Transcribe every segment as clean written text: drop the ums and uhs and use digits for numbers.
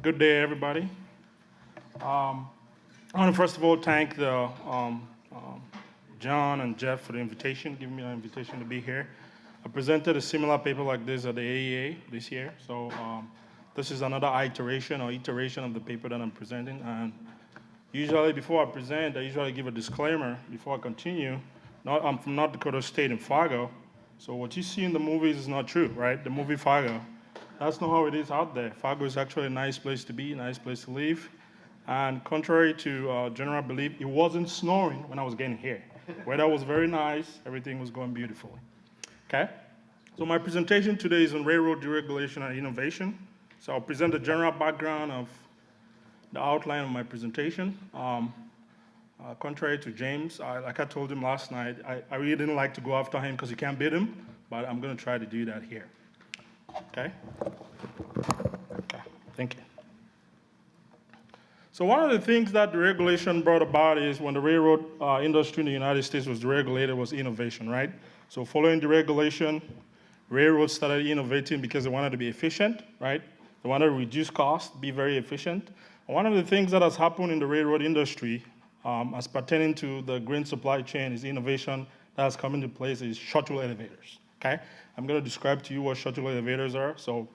Good day, everybody. I want to first of all thank John and Jeff for the invitation, giving me an invitation to be here. I presented a similar paper like this at the AEA this year, so this is another iteration of the paper that I'm presenting. And usually, before I present, I usually give a disclaimer before I continue. I'm from North Dakota State in Fargo, so what you see in the movies is not true, right? The movie Fargo. That's not how it is out there. Fargo is actually a nice place to be, a nice place to live. And contrary to general belief, it wasn't snowing when I was getting here. Weather was very nice. Everything was going beautifully. Okay? So my presentation today is on railroad deregulation and innovation. So I'll present the general background of the outline of my presentation. Contrary to James, like I told him last night, I really didn't like to go after him because you can't beat him, but I'm going to try to do that here. Okay? Okay, thank you. So one of the things that deregulation brought about is when the railroad industry in the United States was deregulated was innovation, right? So following deregulation, railroads started innovating because they wanted to be efficient, right? They wanted to reduce costs, be very efficient. And one of the things that has happened in the railroad industry as pertaining to the grain supply chain is innovation that has come into place is shuttle elevators, okay? I'm going to describe to you what shuttle elevators are. So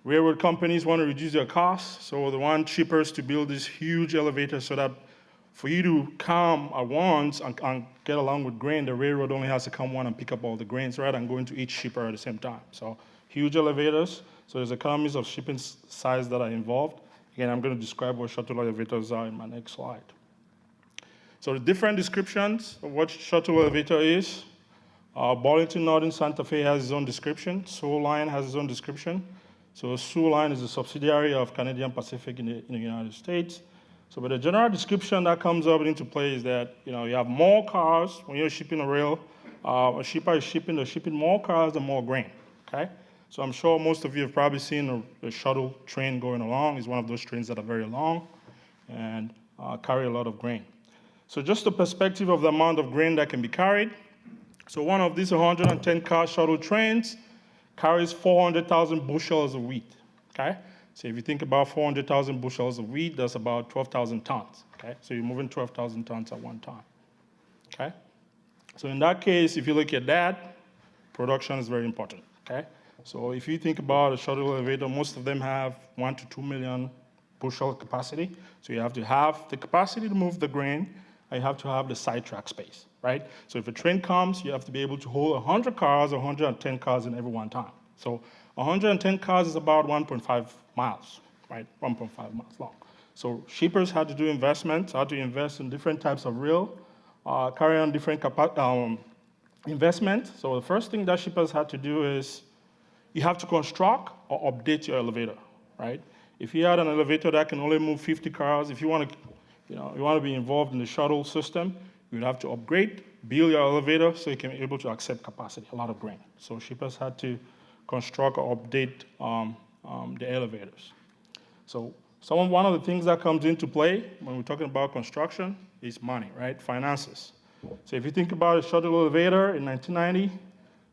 railroad companies want to reduce their costs, so they want shippers to build these huge elevators so that for you to come at once and get along with grain, the railroad only has to come one and pick up all the grains rather than going to each shipper at the same time. So huge elevators, so there's economies of shipping size that are involved. Again, I'm going to describe what shuttle elevators are in my next slide. So the different descriptions of what shuttle elevator is. Burlington Northern Santa Fe has its own description. Soo Line has its own description. So Soo Line is a subsidiary of Canadian Pacific in the United States. So but the general description that comes up into play is that you have more cars when you're shipping a rail. A shipper is shipping more cars and more grain. Okay. So I'm sure most of you have probably seen a shuttle train going along. It's one of those trains that are very long and carry a lot of grain. So just the perspective of the amount of grain that can be carried. So one of these 110-car shuttle trains carries 400,000 bushels of wheat, okay? So if you think about 400,000 bushels of wheat, that's about 12,000 tons, okay? So you're moving 12,000 tons at one time, okay? So in that case, if you look at that, production is very important, okay? So if you think about a shuttle elevator, most of them have 1 to 2 million bushel capacity. So you have to have the capacity to move the grain, and you have to have the sidetrack space, right? So if a train comes, you have to be able to hold 100 cars or 110 cars in every one time. So 110 cars is about 1.5 miles, right? 1.5 miles long. So shippers had to do investments, had to invest in different types of rail, carry on different investments. So the first thing that shippers had to do is you have to construct or update your elevator, right? If you had an elevator that can only move 50 cars, if you want to be involved in the shuttle system, you'd have to upgrade, build your elevator so you can be able to accept capacity, a lot of grain. So shippers had to construct or update the elevators. So one of the things that comes into play when we're talking about construction is money, right? Finances. So if you think about a shuttle elevator in 1990,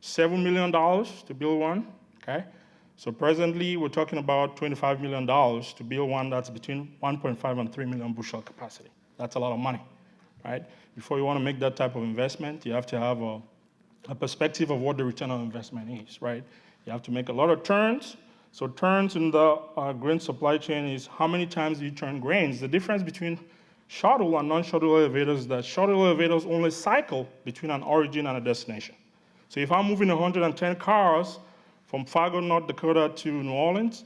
$7 million to build one, okay? So presently, we're talking about $25 million to build one that's between 1.5 and 3 million bushel capacity. That's a lot of money, right? Before you want to make that type of investment, you have to have a perspective of what the return on investment is, right? You have to make a lot of turns. So turns in the grain supply chain is how many times you turn grains. The difference between shuttle and non-shuttle elevators is that shuttle elevators only cycle between an origin and a destination. So if I'm moving 110 cars from Fargo, North Dakota to New Orleans,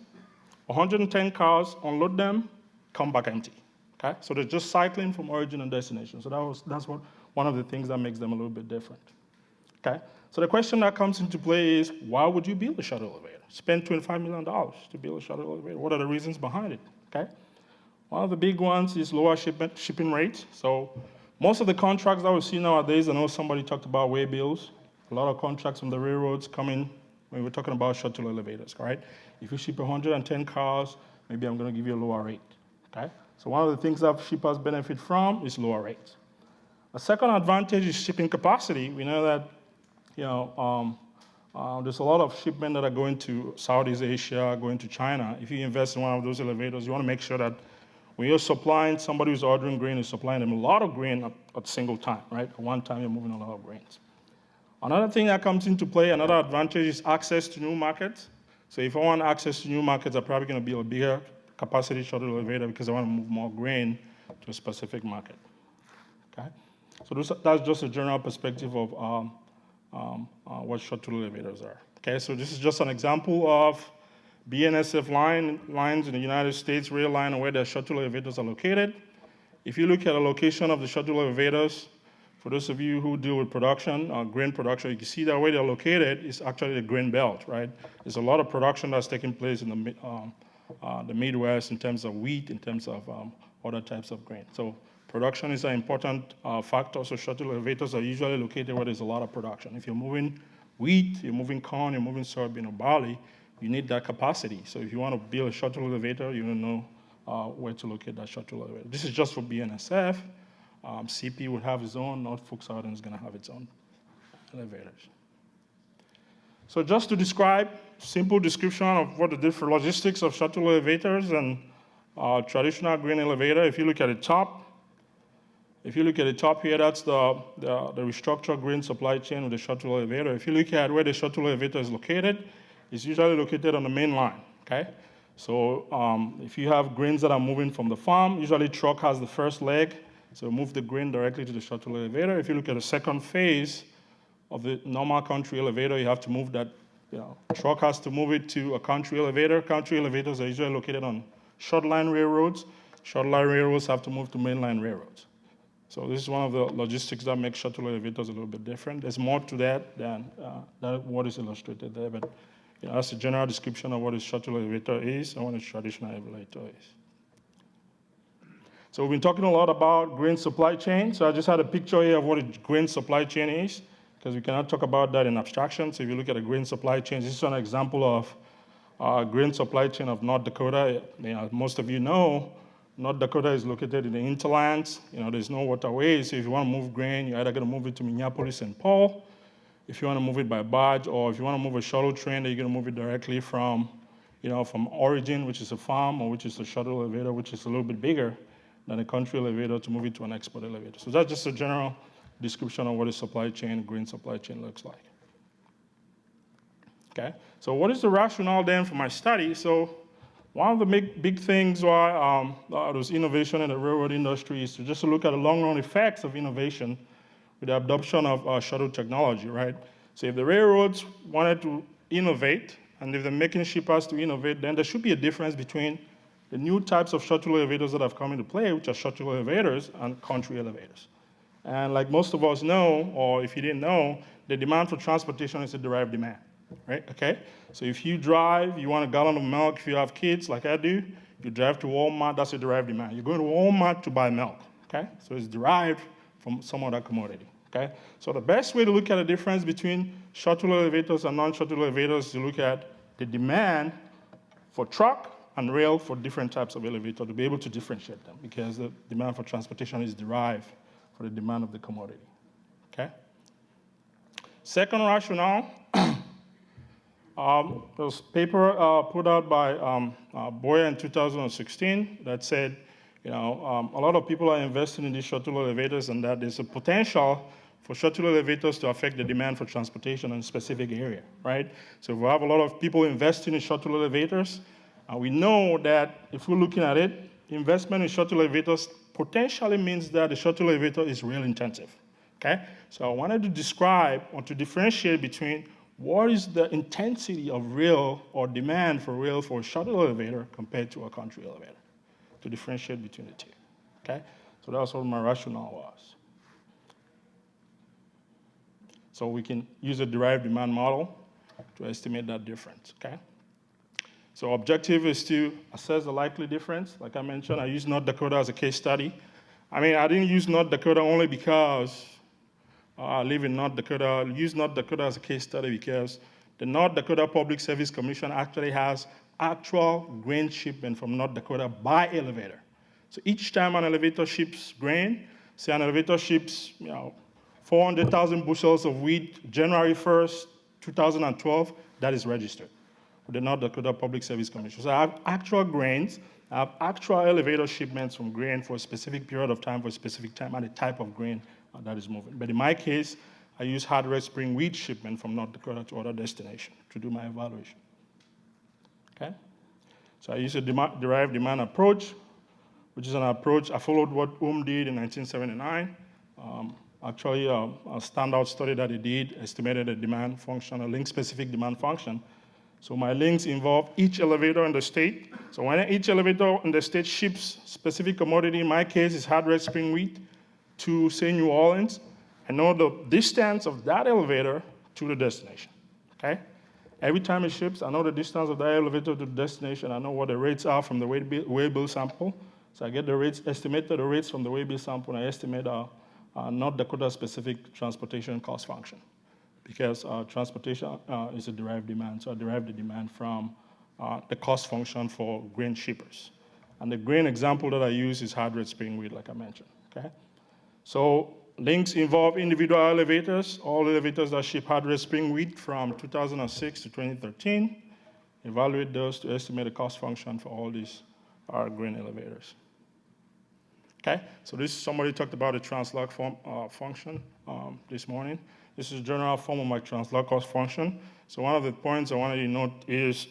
110 cars, unload them, come back empty. Okay? So they're just cycling from origin and destination. So that's one of the things that makes them a little bit different. Okay? So the question that comes into play is, why would you build a shuttle elevator? Spend $25 million to build a shuttle elevator. What are the reasons behind it? Okay? One of the big ones is lower shipping rates. So most of the contracts that we see nowadays, I know somebody talked about way bills. A lot of contracts from the railroads come in when we're talking about shuttle elevators, right? If you ship 110 cars, maybe I'm going to give you a lower rate, okay? So one of the things that shippers benefit from is lower rates. A second advantage is shipping capacity. We know that, There's a lot of shipment that are going to Southeast Asia, going to China. If you invest in one of those elevators, you want to make sure that when you're supplying, somebody who's ordering grain is supplying them a lot of grain at a single time, right? At one time, you're moving a lot of grains. Another thing that comes into play, another advantage is access to new markets. So if I want access to new markets, I'm probably going to build a bigger capacity shuttle elevator because I want to move more grain to a specific market. Okay? So that's just a general perspective of what shuttle elevators are. Okay, so this is just an example of BNSF lines in the United States, rail line, where the shuttle elevators are located. If you look at the location of the shuttle elevators, for those of you who deal with production, grain production, you can see that where they're located is actually the grain belt, right? There's a lot of production that's taking place in the Midwest in terms of wheat, in terms of other types of grain. So production is an important factor. So shuttle elevators are usually located where there's a lot of production. If you're moving wheat, you're moving corn, you're moving soybean or barley, you need that capacity. So if you want to build a shuttle elevator, you don't know where to locate that shuttle elevator. This is just for BNSF. CP would have its own, Norfolk Southern is going to have its own elevators. So just to describe, simple description of what the different logistics of shuttle elevators and traditional grain elevator. If you look at the top, here, that's the restructured grain supply chain with the shuttle elevator. If you look at where the shuttle elevator is located, it's usually located on the main line, okay? So if you have grains that are moving from the farm, usually truck has the first leg, so move the grain directly to the shuttle elevator. If you look at the second phase of the normal country elevator, you have to move that, truck has to move it to a country elevator. Country elevators are usually located on short line railroads. Short line railroads have to move to mainline railroads. So this is one of the logistics that makes shuttle elevators a little bit different. There's more to that than what is illustrated there, but that's a general description of what a shuttle elevator is and what a traditional elevator is. So we've been talking a lot about grain supply chain. So I just had a picture here of what a grain supply chain is, because we cannot talk about that in abstraction. So if you look at a grain supply chain, this is an example of grain supply chain of North Dakota. Most of you know, North Dakota is located in the hinterlands. There's no waterways. So if you want to move grain, you're either going to move it to Minneapolis, St. Paul. If you want to move it by barge, or if you want to move a shuttle train, then you're going to move it directly from origin, which is a farm, or which is a shuttle elevator, which is a little bit bigger than a country elevator, to move it to an export elevator. So that's just a general description of what a supply chain, grain supply chain looks like. Okay, so what is the rationale then for my study? So one of the big things why there's innovation in the railroad industry is to just look at the long-run effects of innovation with the adoption of shuttle technology, right? So if the railroads wanted to innovate, and if the making shippers to innovate, then there should be a difference between the new types of shuttle elevators that have come into play, which are shuttle elevators and country elevators. And like most of us know, or if you didn't know, the demand for transportation is a derived demand, right? Okay? So if you drive, you want a gallon of milk, if you have kids like I do, you drive to Walmart, that's a derived demand. You're going to Walmart to buy milk, okay? So it's derived from some other commodity, okay? So the best way to look at the difference between shuttle elevators and non-shuttle elevators is to look at the demand for truck and rail for different types of elevator, to be able to differentiate them, because the demand for transportation is derived for the demand of the commodity, okay? Second rationale, there was a paper put out by Boyer in 2016 that said, a lot of people are investing in these shuttle elevators, and that there's a potential for shuttle elevators to affect the demand for transportation in a specific area, right? So if we have a lot of people investing in shuttle elevators, we know that if we're looking at it, investment in shuttle elevators potentially means that the shuttle elevator is rail intensive, okay? So I wanted to describe or to differentiate between what is the intensity of rail or demand for rail for a shuttle elevator compared to a country elevator, to differentiate between the two, okay? So that's what my rationale was. So we can use a derived demand model to estimate that difference, okay? So objective is to assess the likely difference. Like I mentioned, I used North Dakota as a case study. I didn't use North Dakota only because I live in North Dakota. I used North Dakota as a case study because the North Dakota Public Service Commission actually has actual grain shipment from North Dakota by elevator. So each time an elevator ships grain, say an elevator ships 400,000 bushels of wheat January 1st, 2012, that is registered with the North Dakota Public Service Commission. So I have actual grains, I have actual elevator shipments from grain for a specific period of time, for a specific time, and the type of grain that is moving. But in my case, I use hard red spring wheat shipment from North Dakota to other destinations to do my evaluation. Okay? So I use a derived demand approach, which is an approach, I followed what did in 1979. Actually, a standout study that he did estimated a demand function, a link-specific demand function. So my links involve each elevator in the state. So when each elevator in the state ships specific commodity, in my case, is hard red spring wheat to, say, New Orleans, I know the distance of that elevator to the destination, okay? Every time it ships, I know the distance of that elevator to the destination. I know what the rates are from the waybill sample. So I get the rates, estimated the rates from the waybill sample, and I estimate North Dakota-specific transportation cost function, because transportation is a derived demand. So I derive the demand from the cost function for grain shippers. And the grain example that I use is hard red spring wheat, like I mentioned, okay? So links involve individual elevators, all elevators that ship hard red spring wheat from 2006 to 2013. Evaluate those to estimate the cost function for all these grain elevators. Okay, so somebody talked about the translog function this morning. This is a general form of my translog cost function. So one of the points I wanted you to note is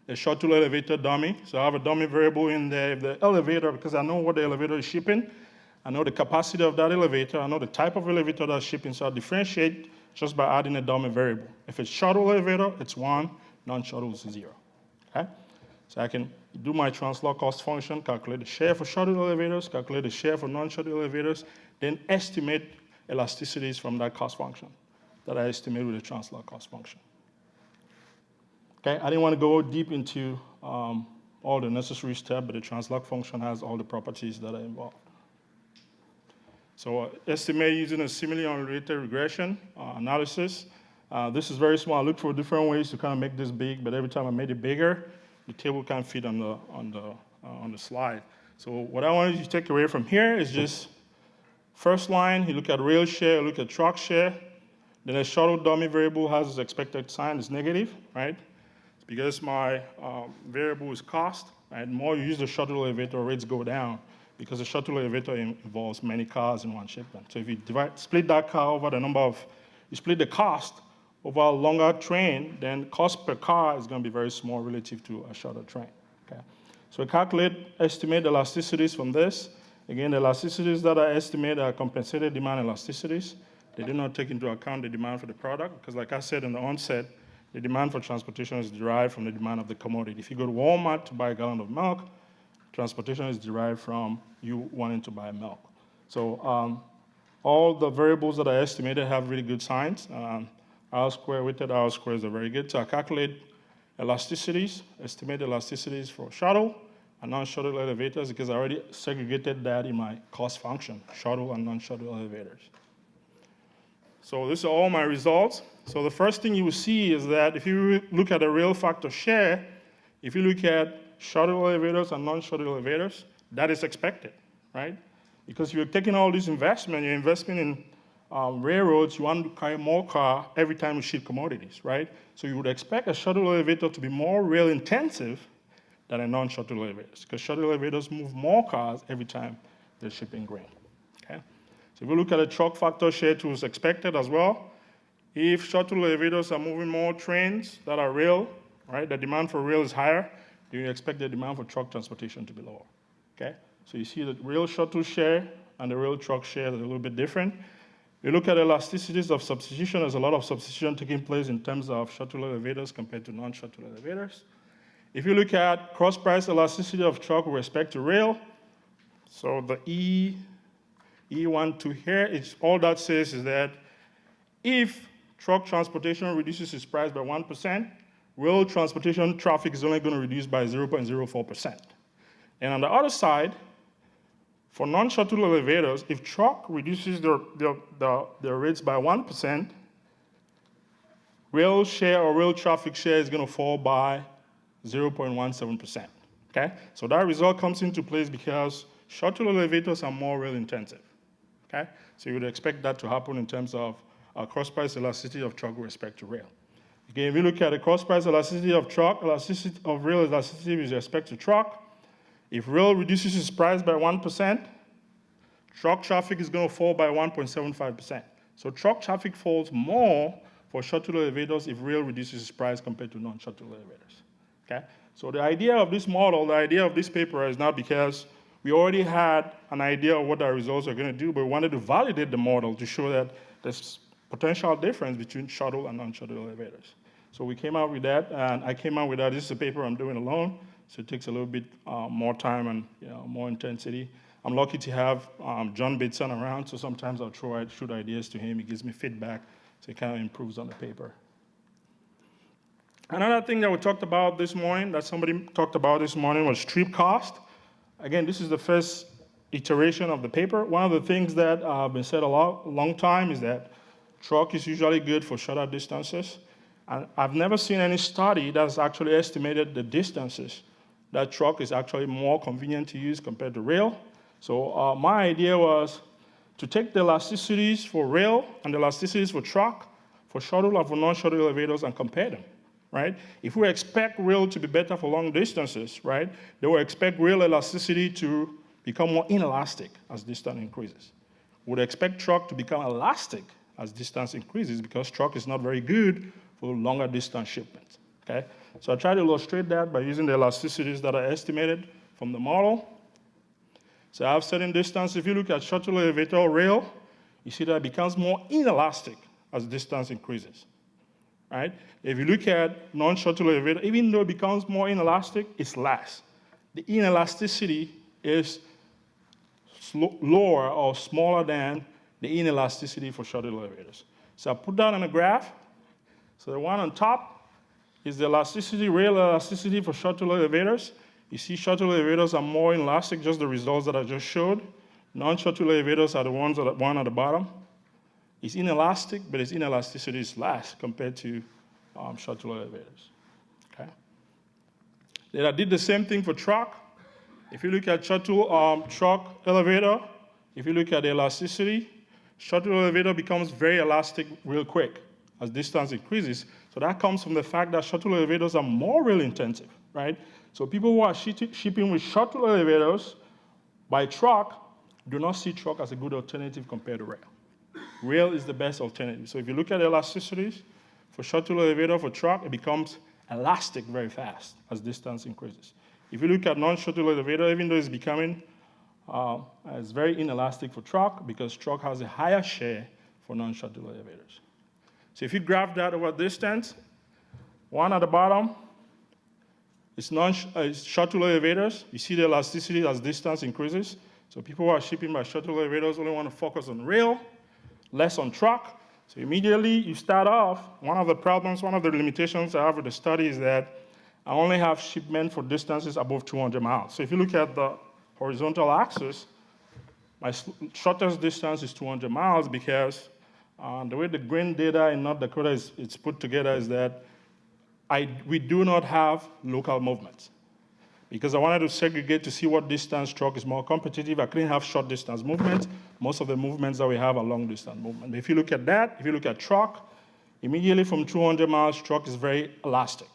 the shuttle elevator dummy. So I have a dummy variable in there. If the elevator, because I know what the elevator is shipping, I know the capacity of that elevator, I know the type of elevator that's shipping, so I differentiate just by adding a dummy variable. If it's shuttle elevator, it's 1, non-shuttle is 0, okay? So I can do my translog cost function, calculate the share for shuttle elevators, calculate the share for non-shuttle elevators, then estimate elasticities from that cost function that I estimate with the translog cost function. Okay, I didn't want to go deep into all the necessary steps, but the translog function has all the properties that are involved. So estimate using a similarly unrelated regression analysis. This is very small. I looked for different ways to kind of make this big, but every time I made it bigger, the table can't fit on the slide. So what I wanted you to take away from here is just first line, you look at rail share, you look at truck share. Then a shuttle dummy variable has its expected sign is negative, right? It's because my variable is cost, right? The more you use the shuttle elevator, rates go down, because the shuttle elevator involves many cars in one shipment. So if you split that car over you split the cost over a longer train, then cost per car is going to be very small relative to a shorter train, okay? So estimate the elasticities from this. Again, the elasticities that I estimate are compensated demand elasticities. They do not take into account the demand for the product, because like I said in the onset, the demand for transportation is derived from the demand of the commodity. If you go to Walmart to buy a gallon of milk, transportation is derived from you wanting to buy milk. So all the variables that I estimated have really good signs. R-square, weighted R-squares are very good. So I calculate elasticities, estimate elasticities for shuttle and non-shuttle elevators, because I already segregated that in my cost function, shuttle and non-shuttle elevators. So these are all my results. So the first thing you will see is that if you look at a real factor share, if you look at shuttle elevators and non-shuttle elevators, that is expected, right? Because you're taking all this investment, you're investing in railroads, you want to carry more car every time you ship commodities, right? So you would expect a shuttle elevator to be more rail intensive than a non-shuttle elevators, because shuttle elevators move more cars every time they're shipping grain, okay? So if we look at a truck factor share, it was expected as well. If shuttle elevators are moving more trains that are rail, right, the demand for rail is higher, you expect the demand for truck transportation to be lower, okay? So you see the rail shuttle share and the rail truck share is a little bit different. You look at elasticities of substitution, there's a lot of substitution taking place in terms of shuttle elevators compared to non-shuttle elevators. If you look at cross-price elasticity of truck with respect to rail, so the E1 to here, all that says is that if truck transportation reduces its price by 1%, rail transportation traffic is only going to reduce by 0.04%. And on the other side, for non-shuttle elevators, if truck reduces their rates by 1%, rail share or rail traffic share is going to fall by 0.17%, okay? So that result comes into place because shuttle elevators are more rail intensive, okay? So you would expect that to happen in terms of cross price elasticity of truck with respect to rail. Again, if you look at the cross price elasticity of truck, elasticity of rail elasticity with respect to truck, if rail reduces its price by 1%, truck traffic is going to fall by 1.75%. So truck traffic falls more for shuttle elevators if rail reduces its price compared to non-shuttle elevators. Okay? So the idea of this model, the idea of this paper is not because we already had an idea of what our results are going to do, but we wanted to validate the model to show that there's potential difference between shuttle and non-shuttle elevators. So we came out with that, and I came out with that. This is a paper I'm doing alone, so it takes a little bit more time and more intensity. I'm lucky to have John Bateson around, so sometimes I'll shoot ideas to him. He gives me feedback, so it kind of improves on the paper. Another thing that we talked about this morning, that somebody talked about this morning, was trip cost. Again, this is the first iteration of the paper. One of the things that have been said a long time is that truck is usually good for shorter distances. And I've never seen any study that's actually estimated the distances that truck is actually more convenient to use compared to rail. So my idea was to take the elasticities for rail and the elasticities for truck, for shuttle and for non-shuttle elevators, and compare them, right? If we expect rail to be better for long distances, right, they will expect rail elasticity to become more inelastic as distance increases. We would expect truck to become elastic as distance increases because truck is not very good for longer distance shipments, okay? So I try to illustrate that by using the elasticities that are estimated from the model. So I have certain distance. If you look at shuttle elevator or rail, you see that it becomes more inelastic as distance increases, right? If you look at non-shuttle elevator, even though it becomes more inelastic, it's less. The inelasticity is lower or smaller than the inelasticity for shuttle elevators. So I put that on a graph. So the one on top is the elasticity, rail elasticity for shuttle elevators. You see shuttle elevators are more inelastic, just the results that I just showed. Non-shuttle elevators are the ones at one at the bottom. It's inelastic, but its inelasticity is less compared to shuttle elevators. Okay. Then I did the same thing for truck. If you look at shuttle truck elevator, if you look at the elasticity, shuttle elevator becomes very elastic real quick as distance increases. So that comes from the fact that shuttle elevators are more rail intensive, right? So people who are shipping with shuttle elevators by truck do not see truck as a good alternative compared to rail. Rail is the best alternative. So if you look at elasticities for shuttle elevator for truck, it becomes elastic very fast as distance increases. If you look at non-shuttle elevator, even though it's becoming it's very inelastic for truck because truck has a higher share for non-shuttle elevators. So if you graph that over distance, one at the bottom is shuttle elevators. You see the elasticity as distance increases. So people who are shipping by shuttle elevators only want to focus on rail, less on truck. So immediately you start off, one of the problems, one of the limitations I have with the study is that I only have shipment for distances above 200 miles. So if you look at the horizontal axis, my shortest distance is 200 miles because the way the green data in North Dakota is put together is that we do not have local movements. Because I wanted to segregate to see what distance truck is more competitive. I couldn't have short distance movements. Most of the movements that we have are long distance movements. If you look at that, if you look at truck, immediately from 200 miles, truck is very elastic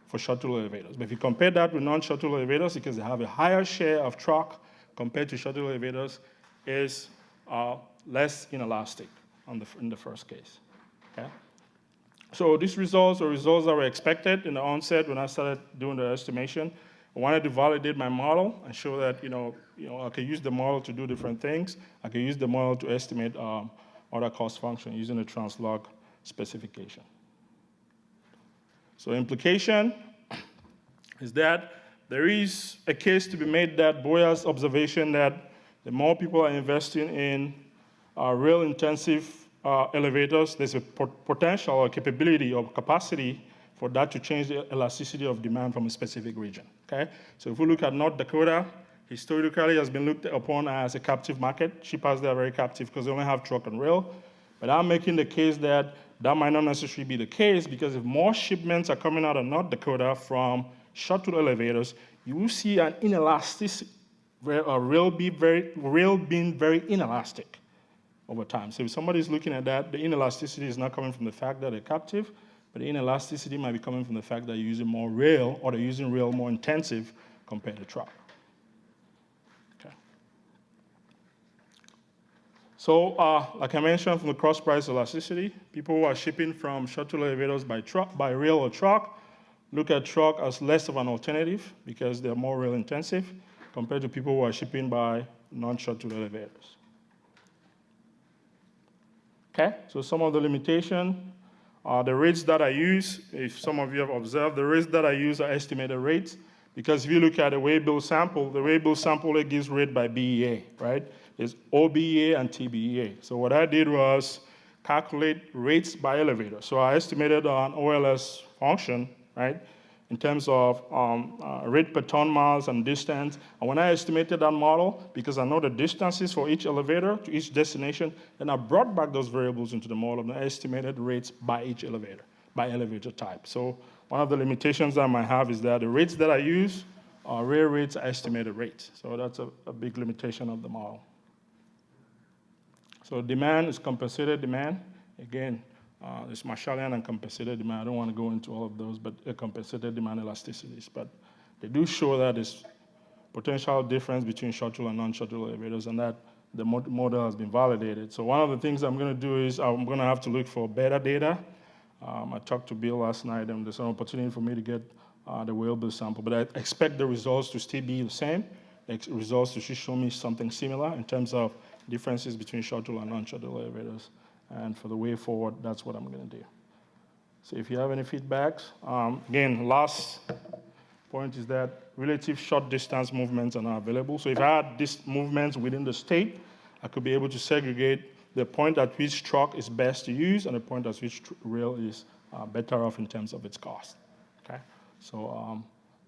for shuttle elevators. But if you compare that with non-shuttle elevators, because they have a higher share of truck compared to shuttle elevators, is less inelastic in the first case. Okay? So these results are results that were expected in the onset when I started doing the estimation. I wanted to validate my model and show that I could use the model to do different things. I could use the model to estimate other cost functions using the translog specification. So implication is that there is a case to be made that Boyer's observation that the more people are investing in rail-intensive elevators, there's a potential or capability or capacity for that to change the elasticity of demand from a specific region, okay? So if we look at North Dakota, historically has been looked upon as a captive market. Shippers there are very captive because they only have truck and rail. But I'm making the case that that might not necessarily be the case because if more shipments are coming out of North Dakota from shuttle elevators, you will see an inelasticity, rail being very inelastic over time. So if somebody's looking at that, the inelasticity is not coming from the fact that they're captive, but the inelasticity might be coming from the fact that you're using more rail, or they're using rail more intensive compared to truck. Okay. So like I mentioned, from the cross-price elasticity, people who are shipping from shuttle elevators by rail or truck look at truck as less of an alternative because they're more rail intensive compared to people who are shipping by non-shuttle elevators. Okay, so some of the limitation, the rates that I use, if some of you have observed, the rates that I use are estimated rates, because if you look at the way-bill sample, the way-bill sample it gives rate by BEA, right? There's OBEA and TBEA. So what I did was calculate rates by elevator. So I estimated an OLS function, right, in terms of rate per ton miles and distance. And when I estimated that model, because I know the distances for each elevator to each destination, then I brought back those variables into the model and I estimated rates by each elevator, by elevator type. So one of the limitations I might have is that the rates that I use are real rates, estimated rates. So that's a big limitation of the model. So demand is compensated demand. Again, it's Marshallian and compensated demand. I don't want to go into all of those, but compensated demand elasticities. But they do show that there's potential difference between shuttle and non-shuttle elevators, and that the model has been validated. So one of the things I'm going to do is I'm going to have to look for better data. I talked to Bill last night, and there's an opportunity for me to get the whale-bill sample. But I expect the results to still be the same. The results to show me something similar in terms of differences between shuttle and non-shuttle elevators. And for the way forward, that's what I'm going to do. So if you have any feedbacks, again, last point is that relative short distance movements are not available. So if I had these movements within the state, I could be able to segregate the point at which truck is best to use and the point at which rail is better off in terms of its cost. Okay? So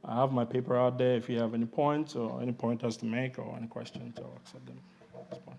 I have my paper out there. If you have any points or any pointers to make or any questions, I'll accept them at this point.